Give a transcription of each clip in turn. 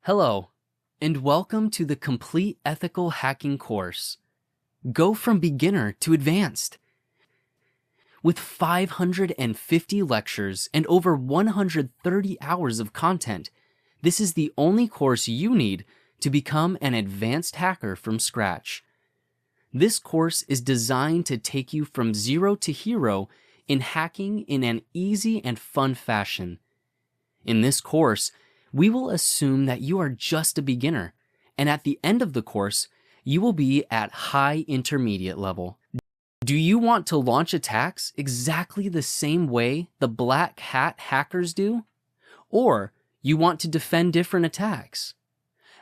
Hello, and welcome to the Complete Ethical Hacking course. Go from beginner to advanced. With 550 lectures and over 130 hours of content, this is the only course you need to become an advanced hacker from scratch. This course is designed to take you from zero to hero in hacking in an easy and fun fashion. In this course, we will assume that you are just a beginner, and at the end of the course, you will be at high intermediate level. Do you want to launch attacks exactly the same way the black hat hackers do? Or you want to defend different attacks?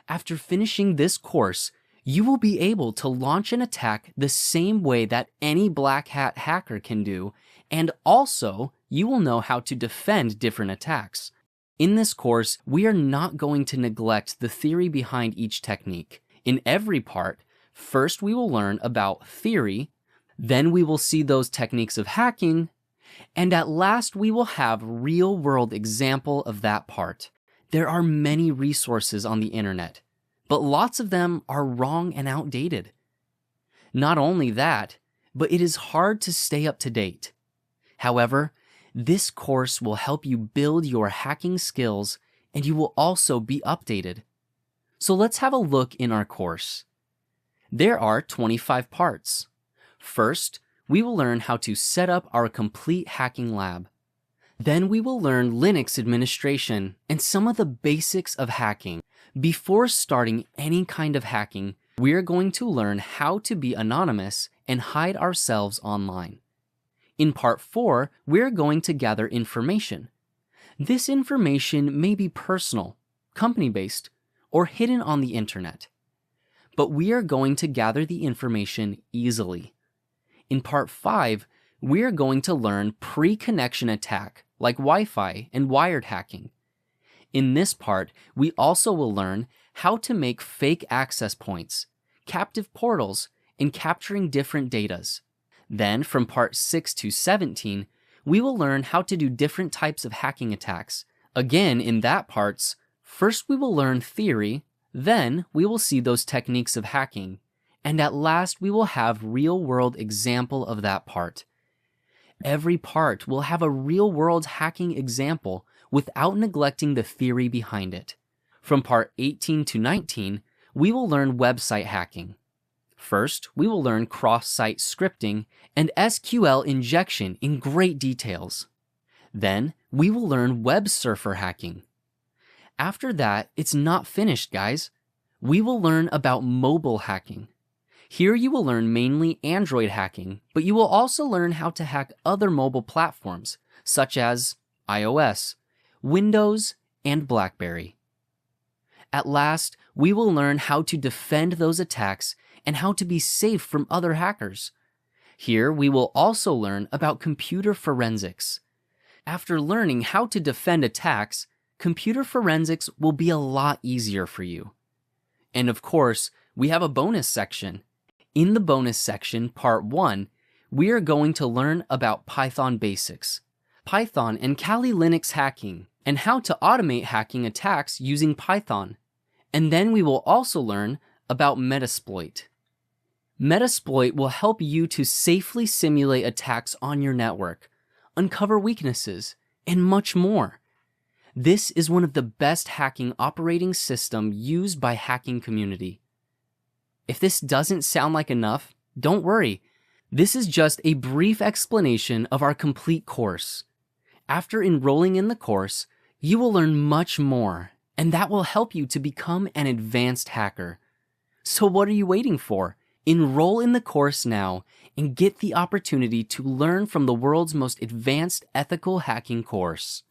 After finishing this course, you will be able to launch an attack the same way that any black hat hacker can do, and also you will know how to defend different attacks. In this course, we are not going to neglect the theory behind each technique. In every part, first we will learn about theory, then we will see those techniques of hacking, and at last we will have real-world example of that part. There are many resources on the internet, but lots of them are wrong and outdated. Not only that, but it is hard to stay up to date. However, this course will help you build your hacking skills, and you will also be updated. So let's have a look in our course. There are 25 parts. First, we will learn how to set up our complete hacking lab. Then we will learn Linux administration and some of the basics of hacking. Before starting any kind of hacking, we are going to learn how to be anonymous and hide ourselves online. In part 4, we're going to gather information. This information may be personal, company-based, or hidden on the internet. But we are going to gather the information easily. In part 5, we're going to learn pre-connection attack, like Wi-Fi and wired hacking. In this part, we also will learn how to make fake access points, captive portals, and capturing different datas. Then, from part 6 to 17, we will learn how to do different types of hacking attacks. Again, in that parts, first we will learn theory, then we will see those techniques of hacking, and at last we will have real-world example of that part. Every part will have a real-world hacking example without neglecting the theory behind it. From part 18 to 19, we will learn website hacking. First, we will learn cross-site scripting and SQL injection in great details. Then, we will learn web surfer hacking. After that, it's not finished, guys. We will learn about mobile hacking. Here you will learn mainly Android hacking, but you will also learn how to hack other mobile platforms, such as iOS, Windows, and BlackBerry. At last, we will learn how to defend those attacks and how to be safe from other hackers. Here, we will also learn about computer forensics. After learning how to defend attacks, computer forensics will be a lot easier for you. And of course, we have a bonus section. In the bonus section, part 1, we are going to learn about Python basics, Python and Kali Linux hacking, and how to automate hacking attacks using Python. And then we will also learn about Metasploit. Metasploit will help you to safely simulate attacks on your network, uncover weaknesses, and much more. This is one of the best hacking operating systems used by hacking community. If this doesn't sound like enough, don't worry. This is just a brief explanation of our complete course. After enrolling in the course, you will learn much more, and that will help you to become an advanced hacker. So what are you waiting for? Enroll in the course now and get the opportunity to learn from the world's most advanced ethical hacking course.